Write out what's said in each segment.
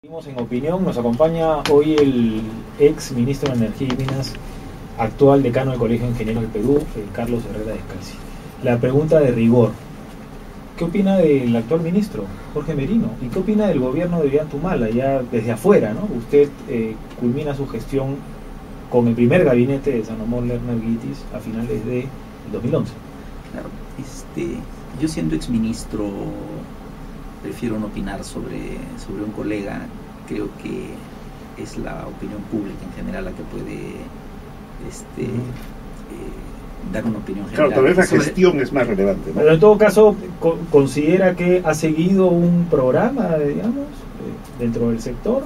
Seguimos en opinión, nos acompaña hoy el ex ministro de Energía y Minas, actual decano del Colegio de Ingenieros del Perú, Carlos Herrera Descalzi. La pregunta de rigor: ¿qué opina del actual ministro, Jorge Merino? ¿Y qué opina del gobierno de Ollanta-Humala, ya desde afuera, ¿no? Usted culmina su gestión con el primer gabinete de Salomón Lerner Guitis a finales de 2011. Claro, yo siendo exministro prefiero no opinar sobre un colega. Creo que es la opinión pública en general la que puede dar una opinión general. Claro, tal vez la gestión es más relevante, ¿no? Pero en todo caso, ¿considera que ha seguido un programa, digamos, dentro del sector?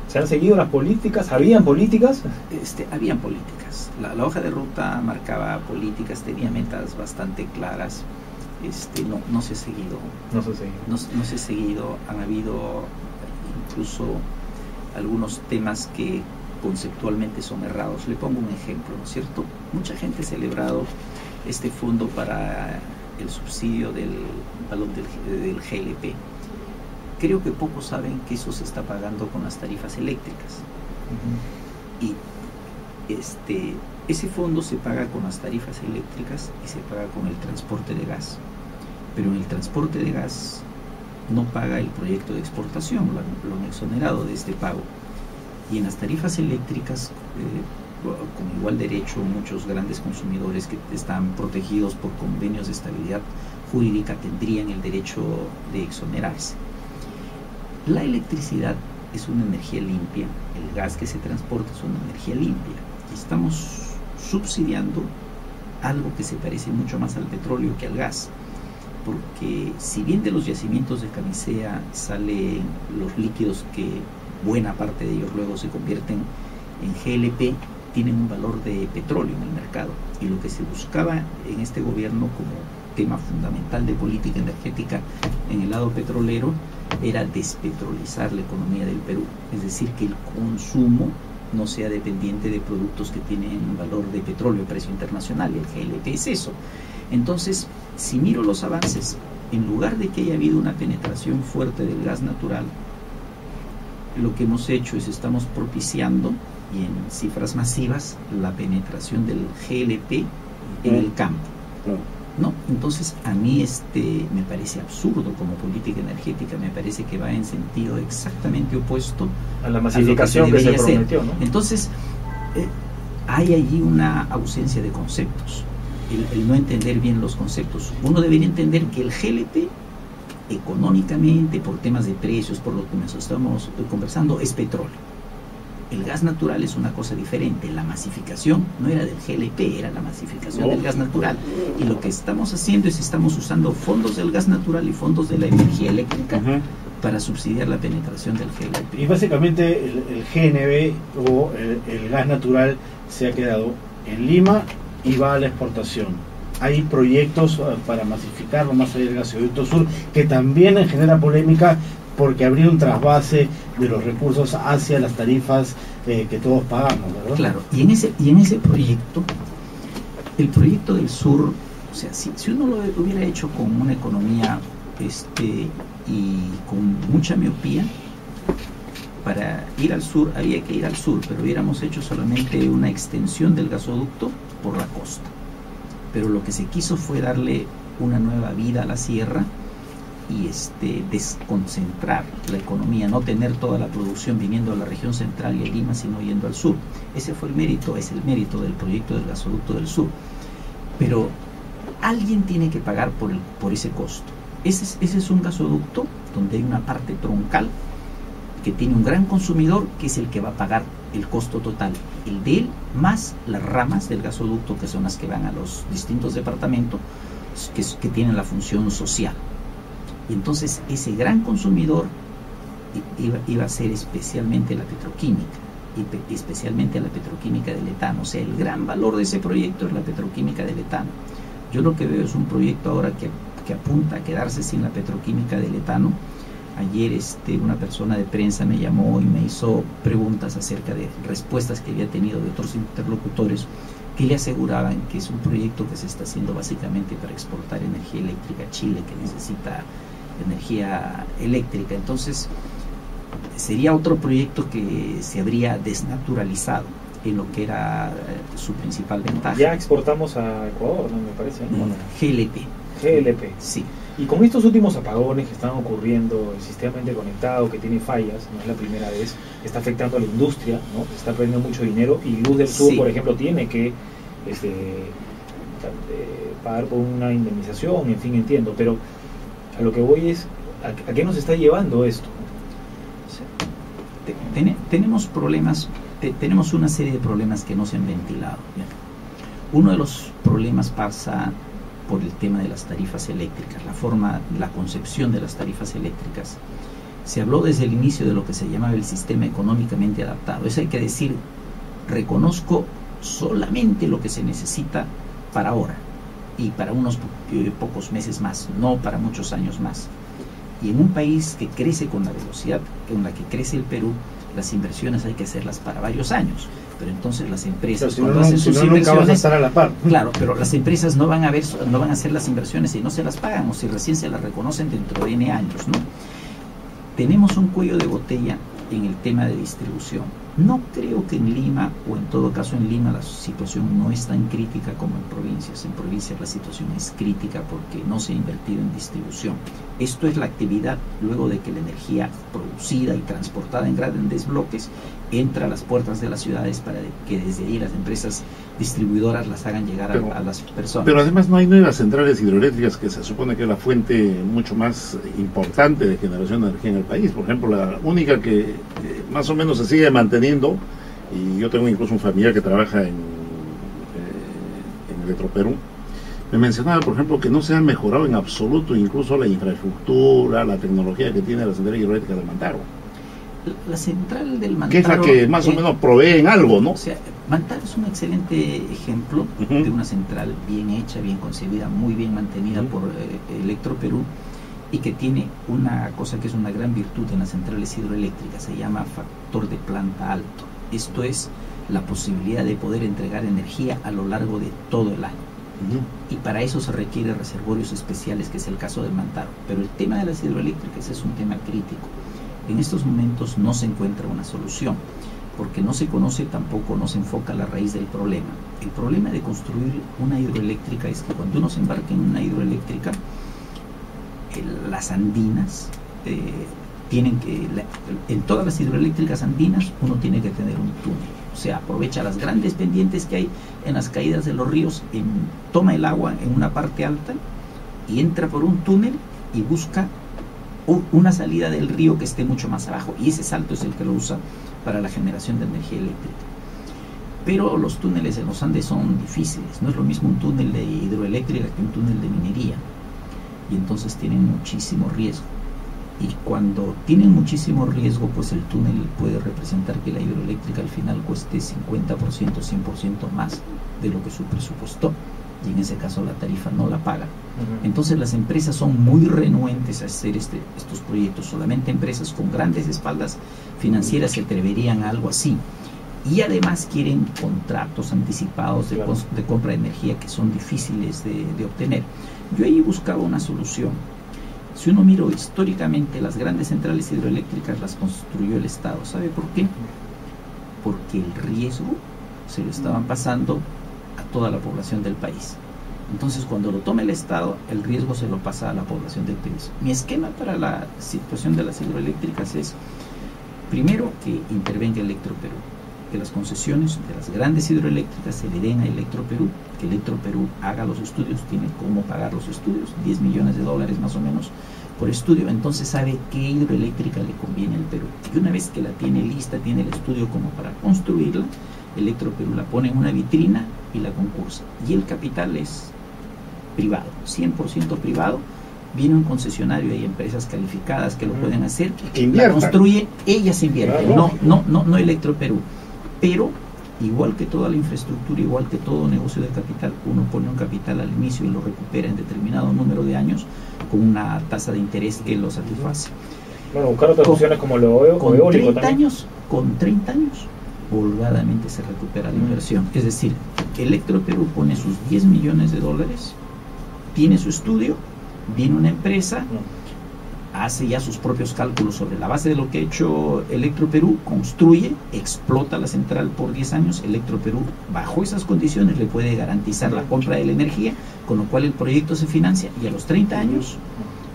¿Se han seguido las políticas? ¿Habían políticas? Habían políticas. La hoja de ruta marcaba políticas, tenía metas bastante claras. No se ha seguido. No se ha seguido. Han habido incluso algunos temas que conceptualmente son errados. Le pongo un ejemplo, ¿no es cierto? Mucha gente ha celebrado este fondo para el subsidio del valor del GLP. Creo que pocos saben que eso se está pagando con las tarifas eléctricas. Y ese fondo se paga con las tarifas eléctricas y se paga con el transporte de gas. Pero en el transporte de gas no paga el proyecto de exportación, lo han exonerado de este pago. Y en las tarifas eléctricas, con igual derecho, muchos grandes consumidores que están protegidos por convenios de estabilidad jurídica tendrían el derecho de exonerarse. La electricidad es una energía limpia, el gas que se transporta es una energía limpia. Y estamos subsidiando algo que se parece mucho más al petróleo que al gas. Porque si bien de los yacimientos de Camisea salen los líquidos que buena parte de ellos luego se convierten en GLP, tienen un valor de petróleo en el mercado. Y lo que se buscaba en este gobierno como tema fundamental de política energética en el lado petrolero era despetrolizar la economía del Perú. Es decir, que el consumo no sea dependiente de productos que tienen un valor de petróleo a precio internacional. El GLP es eso. Entonces, si miro los avances, en lugar de que haya habido una penetración fuerte del gas natural, lo que hemos hecho es estamos propiciando, y en cifras masivas, la penetración del GLP en el campo. ¿No? Entonces, a mí me parece absurdo como política energética, me parece que va en sentido exactamente opuesto a la masificación que se prometió, ¿no? Entonces, hay allí una ausencia de conceptos. El no entender bien los conceptos. Uno debería entender que el GLP, económicamente, por temas de precios, por lo que nos estamos conversando, es petróleo. El gas natural es una cosa diferente. La masificación no era del GLP, era la masificación del gas natural. Y lo que estamos haciendo es estamos usando fondos del gas natural y fondos de la energía eléctrica para subsidiar la penetración del GLP. Y básicamente el GNB o el gas natural se ha quedado en Lima y va a la exportación. Hay proyectos para masificarlo más allá del gasoducto sur que también genera polémica porque habría un trasvase de los recursos hacia las tarifas que todos pagamos, ¿verdad? Claro, y en ese proyecto, el proyecto del sur, o sea, si uno lo hubiera hecho con una economía y con mucha miopía, para ir al sur había que ir al sur, pero hubiéramos hecho solamente una extensión del gasoducto por la costa. Pero lo que se quiso fue darle una nueva vida a la sierra y desconcentrar la economía, no tener toda la producción viniendo a la región central y a Lima, sino yendo al sur. Ese fue el mérito, es el mérito del proyecto del gasoducto del sur. Pero alguien tiene que pagar por ese costo. Ese es un gasoducto donde hay una parte troncal que tiene un gran consumidor que es el que va a pagar el costo total, el de él más las ramas del gasoducto que son las que van a los distintos departamentos que tienen la función social. Y entonces ese gran consumidor iba a ser especialmente la petroquímica, y especialmente la petroquímica del etano. O sea, el gran valor de ese proyecto es la petroquímica del etano. Yo lo que veo es un proyecto ahora que apunta a quedarse sin la petroquímica del etano. Ayer una persona de prensa me llamó y me hizo preguntas acerca de respuestas que había tenido de otros interlocutores que le aseguraban que es un proyecto que se está haciendo básicamente para exportar energía eléctrica a Chile, que necesita energía eléctrica. Entonces, sería otro proyecto que se habría desnaturalizado en lo que era su principal ventaja. Ya exportamos a Ecuador, ¿no? Me parece, ¿no? GLP. Sí. Y con estos últimos apagones que están ocurriendo, el sistema interconectado que tiene fallas, no es la primera vez, está afectando a la industria, ¿no? Se está perdiendo mucho dinero, y Luz del Sur, por ejemplo, tiene que pagar por una indemnización, en fin, entiendo, pero a lo que voy es, ¿a qué nos está llevando esto? Tenemos problemas, tenemos una serie de problemas que no se han ventilado, ¿ya? Uno de los problemas pasa por el tema de las tarifas eléctricas, la concepción de las tarifas eléctricas. Se habló desde el inicio de lo que se llamaba el sistema económicamente adaptado. Eso hay que decir, reconozco solamente lo que se necesita para ahora y para unos pocos meses más, no para muchos años más. Y en un país que crece con la velocidad con la que crece el Perú, las inversiones hay que hacerlas para varios años. Pero entonces las empresas, cuando hacen sus inversiones, nunca vas a estar a la par. Claro, pero las empresas no van a hacer las inversiones si no se las pagan, o si recién se las reconocen dentro de N años, ¿no? Tenemos un cuello de botella en el tema de distribución. No creo que en Lima, o en todo caso en Lima, la situación no es tan crítica como en provincias. En provincias la situación es crítica porque no se ha invertido en distribución. Esto es la actividad luego de que la energía producida y transportada en grandes bloques entra a las puertas de las ciudades, para que desde ahí las empresas distribuidoras las hagan llegar a las personas. Pero además no hay nuevas centrales hidroeléctricas, que se supone que es la fuente mucho más importante de generación de energía en el país. Por ejemplo, la única que más o menos se sigue manteniendo, y yo tengo incluso un familiar que trabaja en Electroperú, me mencionaba, por ejemplo, que no se ha mejorado en absoluto incluso la infraestructura, la tecnología que tiene la central hidroeléctrica de Mantaro. La central del Mantaro, que es la que más o menos provee en algo, ¿no? O sea, Mantaro es un excelente ejemplo de una central bien hecha, bien concebida, muy bien mantenida por Electroperú, y que tiene una cosa que es una gran virtud en las centrales hidroeléctricas, se llama factor de planta alto. Esto es la posibilidad de poder entregar energía a lo largo de todo el año. Y para eso se requiere reservorios especiales, que es el caso del Mantaro. Pero el tema de las hidroeléctricas es un tema crítico. En estos momentos no se encuentra una solución, porque no se conoce, tampoco no se enfoca la raíz del problema. El problema de construir una hidroeléctrica es que cuando uno se embarca en una hidroeléctrica, las andinas en todas las hidroeléctricas andinas uno tiene que tener un túnel. O sea, aprovecha las grandes pendientes que hay en las caídas de los ríos, toma el agua en una parte alta y entra por un túnel y busca una salida del río que esté mucho más abajo, y ese salto es el que lo usa para la generación de energía eléctrica. Pero los túneles en los Andes son difíciles, no es lo mismo un túnel de hidroeléctrica que un túnel de minería, y entonces tienen muchísimo riesgo. Y cuando tienen muchísimo riesgo, pues el túnel puede representar que la hidroeléctrica al final cueste 50%, 100% más de lo que su presupuestó, y en ese caso la tarifa no la paga. Entonces las empresas son muy renuentes a hacer estos proyectos. Solamente empresas con grandes espaldas financieras se atreverían a algo así, y además quieren contratos anticipados de compra de energía que son difíciles de obtener. Yo ahí buscaba una solución. Si uno mira históricamente, las grandes centrales hidroeléctricas las construyó el Estado. ¿Sabe por qué? Porque el riesgo se lo estaban pasando a toda la población del país. Entonces, cuando lo toma el Estado, el riesgo se lo pasa a la población del país. Mi esquema para la situación de las hidroeléctricas es, primero, que intervenga Electroperú, que las concesiones de las grandes hidroeléctricas se le den a Electroperú, que Electroperú haga los estudios, tiene cómo pagar los estudios, $10 millones más o menos por estudio. Entonces sabe qué hidroeléctrica le conviene al Perú, y una vez que la tiene lista, tiene el estudio como para construirla, Electroperú la pone en una vitrina y la concursa, y el capital es privado, 100% privado. Viene un concesionario, hay empresas calificadas que lo pueden hacer, la construye, ellas invierten, no Electroperú. Pero igual que toda la infraestructura, igual que todo negocio de capital, uno pone un capital al inicio y lo recupera en determinado número de años con una tasa de interés que lo satisface. Bueno, buscar otras opciones como lo eólico también. Con 30 años holgadamente se recupera la inversión. Es decir, Electroperú pone sus $10 millones, tiene su estudio, viene una empresa, hace ya sus propios cálculos sobre la base de lo que ha hecho Electroperú, construye, explota la central por 10 años. Electroperú, bajo esas condiciones, le puede garantizar la compra de la energía, con lo cual el proyecto se financia y a los 30 años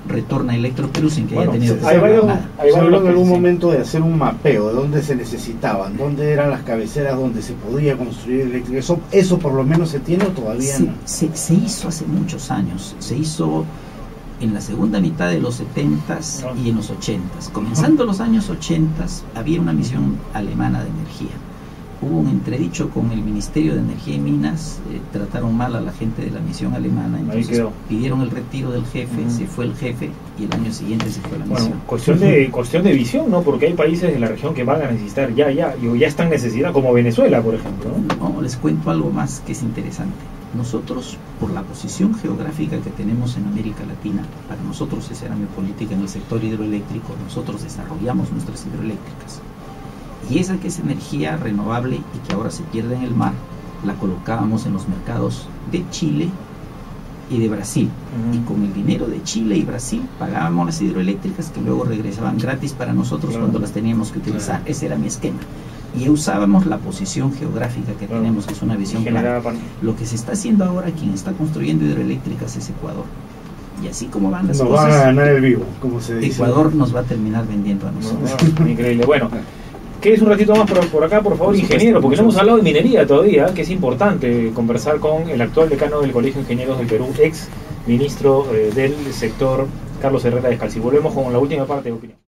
retorna a Electroperú sin que haya tenido que se pagar nada. habló en algún momento de hacer un mapeo de dónde se necesitaban, dónde eran las cabeceras donde se podía construir eléctrica. Eso por lo menos se tiene o todavía no. Se hizo hace muchos años, se hizo en la segunda mitad de los 70s y en los 80s. Comenzando los años 80s había una misión alemana de energía. Hubo un entredicho con el Ministerio de Energía y Minas, trataron mal a la gente de la misión alemana, entonces pidieron el retiro del jefe, se fue el jefe y el año siguiente se fue la misión. Cuestión de visión, ¿no? Porque hay países de la región que van a necesitar ya están necesitados, como Venezuela, por ejemplo, ¿no? No, les cuento algo más que es interesante. Nosotros, por la posición geográfica que tenemos en América Latina, para nosotros esa era mi política en el sector hidroeléctrico, nosotros desarrollamos nuestras hidroeléctricas. Y esa que es energía renovable y que ahora se pierde en el mar, la colocábamos en los mercados de Chile y de Brasil. Y con el dinero de Chile y Brasil pagábamos las hidroeléctricas que luego regresaban gratis para nosotros cuando las teníamos que utilizar. Ese era mi esquema. Y usábamos la posición geográfica que tenemos, que es una visión clara. Lo que se está haciendo ahora, quien está construyendo hidroeléctricas es Ecuador. Y así como van las cosas, van a ganar el vivo, como se dice. Ecuador nos va a terminar vendiendo a nosotros. Increíble. Bueno, quédese un ratito más por acá, por favor, ingeniero, porque no hemos hablado de minería todavía, que es importante conversar con el actual decano del Colegio de Ingenieros del Perú, ex ministro del sector, Carlos Herrera Descalzi. Volvemos con la última parte de opinión.